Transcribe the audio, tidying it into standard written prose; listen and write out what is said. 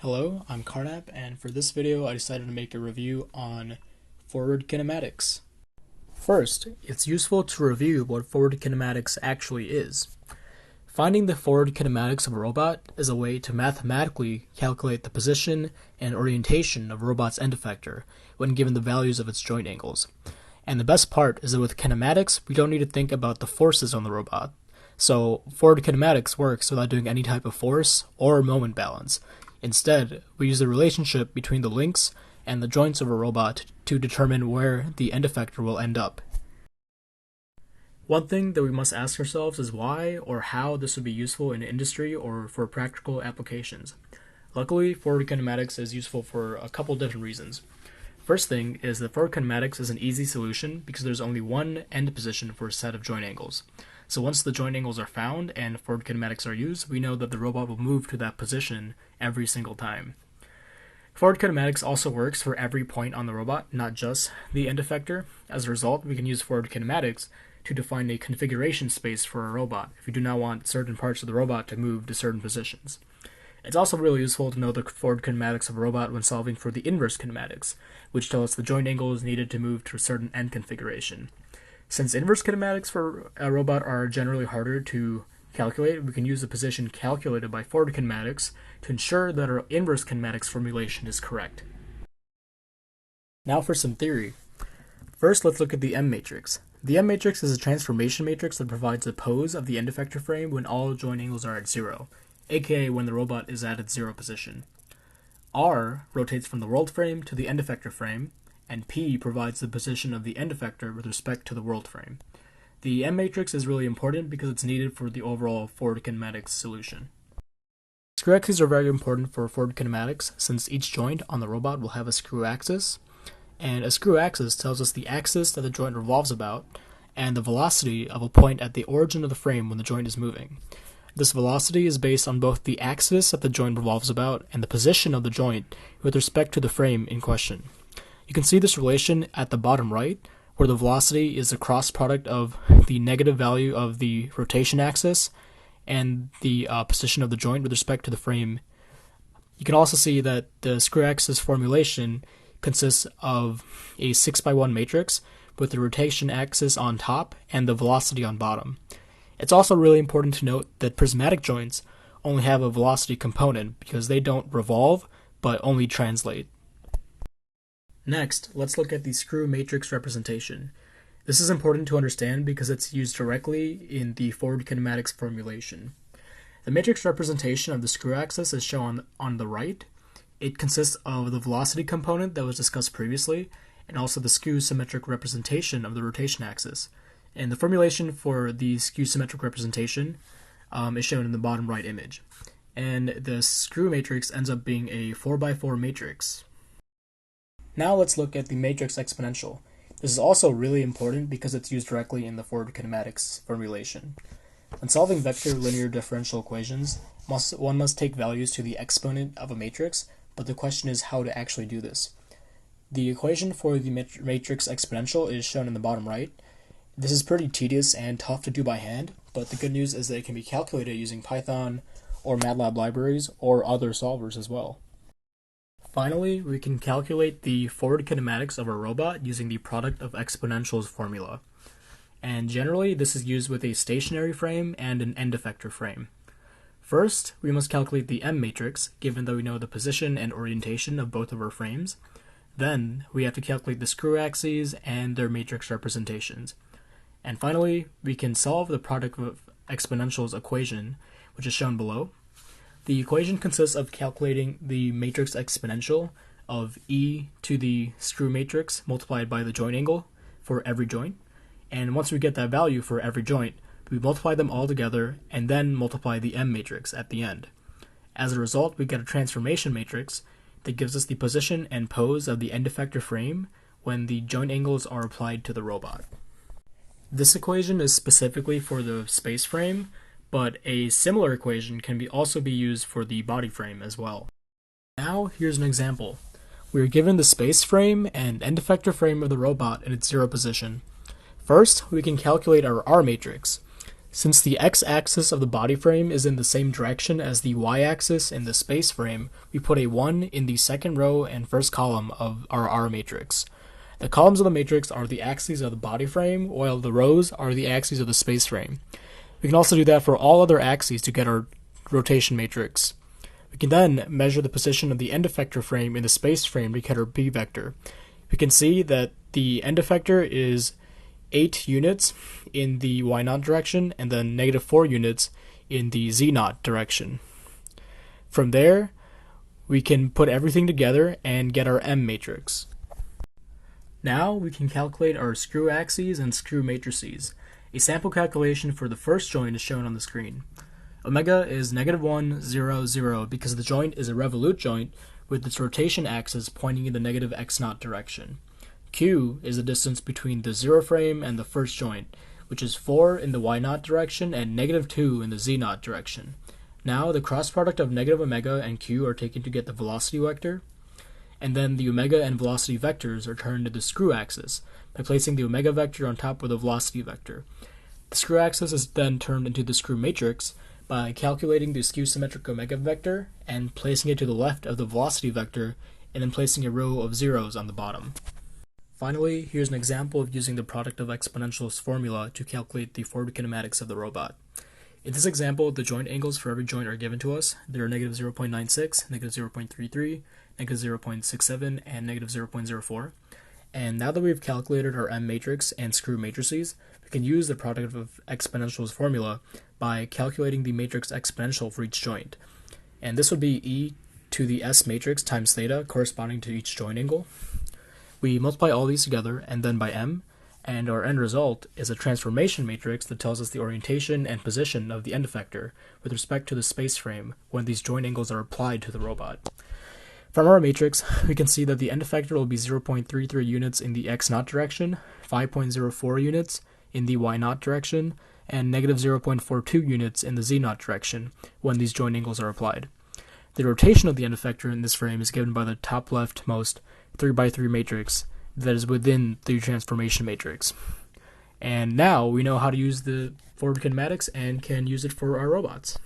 Hello, I'm Carnap, and for this video I decided to make a review on forward kinematics. First, it's useful to review what forward kinematics actually is. Finding the forward kinematics of a robot is a way to mathematically calculate the position and orientation of a robot's end effector when given the values of its joint angles. And the best part is that with kinematics, we don't need to think about the forces on the robot. So, forward kinematics works without doing any type of force or moment balance. Instead, we use the relationship between the links and the joints of a robot to determine where the end effector will end up. One thing that we must ask ourselves is why or how this would be useful in industry or for practical applications. Luckily, forward kinematics is useful for a couple different reasons. First thing is that forward kinematics is an easy solution because there's only one end position for a set of joint angles. So once the joint angles are found and forward kinematics are used, we know that the robot will move to that position every single time. Forward kinematics also works for every point on the robot, not just the end effector. As a result, we can use forward kinematics to define a configuration space for a robot if we do not want certain parts of the robot to move to certain positions. It's also really useful to know the forward kinematics of a robot when solving for the inverse kinematics, which tell us the joint angles needed to move to a certain end configuration. Since inverse kinematics for a robot are generally harder to calculate, we can use the position calculated by forward kinematics to ensure that our inverse kinematics formulation is correct. Now for some theory. First, let's look at the M matrix. The M matrix is a transformation matrix that provides a pose of the end effector frame when all joint angles are at zero, aka when the robot is at its zero position. R rotates from the world frame to the end effector frame, and P provides the position of the end effector with respect to the world frame. The M matrix is really important because it's needed for the overall forward kinematics solution. Screw axes are very important for forward kinematics since each joint on the robot will have a screw axis, and a screw axis tells us the axis that the joint revolves about and the velocity of a point at the origin of the frame when the joint is moving. This velocity is based on both the axis that the joint revolves about and the position of the joint with respect to the frame in question. You can see this relation at the bottom right, where the velocity is the cross product of the negative value of the rotation axis and the position of the joint with respect to the frame. You can also see that the screw axis formulation consists of a 6x1 matrix with the rotation axis on top and the velocity on bottom. It's also really important to note that prismatic joints only have a velocity component because they don't revolve but only translate. Next, let's look at the screw matrix representation. This is important to understand because it's used directly in the forward kinematics formulation. The matrix representation of the screw axis is shown on the right. It consists of the velocity component that was discussed previously, and also the skew symmetric representation of the rotation axis. And the formulation for the skew symmetric representation is shown in the bottom right image. And the screw matrix ends up being a 4x4 matrix. Now let's look at the matrix exponential. This is also really important because it's used directly in the forward kinematics formulation. When solving vector linear differential equations, one must take values to the exponent of a matrix, but the question is how to actually do this. The equation for the matrix exponential is shown in the bottom right. This is pretty tedious and tough to do by hand, but the good news is that it can be calculated using Python or MATLAB libraries or other solvers as well. Finally, we can calculate the forward kinematics of a robot using the product of exponentials formula. And generally, this is used with a stationary frame and an end effector frame. First, we must calculate the M matrix, given that we know the position and orientation of both of our frames. Then, we have to calculate the screw axes and their matrix representations. And finally, we can solve the product of exponentials equation, which is shown below. The equation consists of calculating the matrix exponential of e to the screw matrix multiplied by the joint angle for every joint. And once we get that value for every joint, we multiply them all together and then multiply the M matrix at the end. As a result, we get a transformation matrix that gives us the position and pose of the end effector frame when the joint angles are applied to the robot. This equation is specifically for the space frame, but a similar equation can also be used for the body frame as well. Now, here's an example. We are given the space frame and end effector frame of the robot in its zero position. First, we can calculate our R matrix. Since the x-axis of the body frame is in the same direction as the y-axis in the space frame, we put a 1 in the second row and first column of our R matrix. The columns of the matrix are the axes of the body frame, while the rows are the axes of the space frame. We can also do that for all other axes to get our rotation matrix. We can then measure the position of the end effector frame in the space frame to get our B vector. We can see that the end effector is 8 units in the y0 direction and then negative 4 units in the z0 direction. From there, we can put everything together and get our M matrix. Now we can calculate our screw axes and screw matrices. A sample calculation for the first joint is shown on the screen. Omega is -1, 0, 0 because the joint is a revolute joint with its rotation axis pointing in the negative x0 direction. Q is the distance between the 0 frame and the first joint, which is 4 in the y0 direction and -2 in the z0 direction. Now the cross product of negative omega and q are taken to get the velocity vector, and then the omega and velocity vectors are turned to the screw axis by placing the omega vector on top of the velocity vector. The screw axis is then turned into the screw matrix by calculating the skew symmetric omega vector and placing it to the left of the velocity vector, and then placing a row of zeros on the bottom. Finally, here's an example of using the product of exponentials formula to calculate the forward kinematics of the robot. In this example, the joint angles for every joint are given to us. They are -0.96, -0.33, -0.67, and -0.04. And now that we've calculated our M matrix and screw matrices, we can use the product of exponentials formula by calculating the matrix exponential for each joint. And this would be e to the S matrix times theta corresponding to each joint angle. We multiply all these together and then by M, and our end result is a transformation matrix that tells us the orientation and position of the end effector with respect to the space frame when these joint angles are applied to the robot. From our matrix, we can see that the end effector will be 0.33 units in the x0 direction, 5.04 units in the y0 direction, and -0.42 units in the z0 direction when these joint angles are applied. The rotation of the end effector in this frame is given by the top leftmost 3x3 matrix that is within the transformation matrix. And now we know how to use the forward kinematics and can use it for our robots.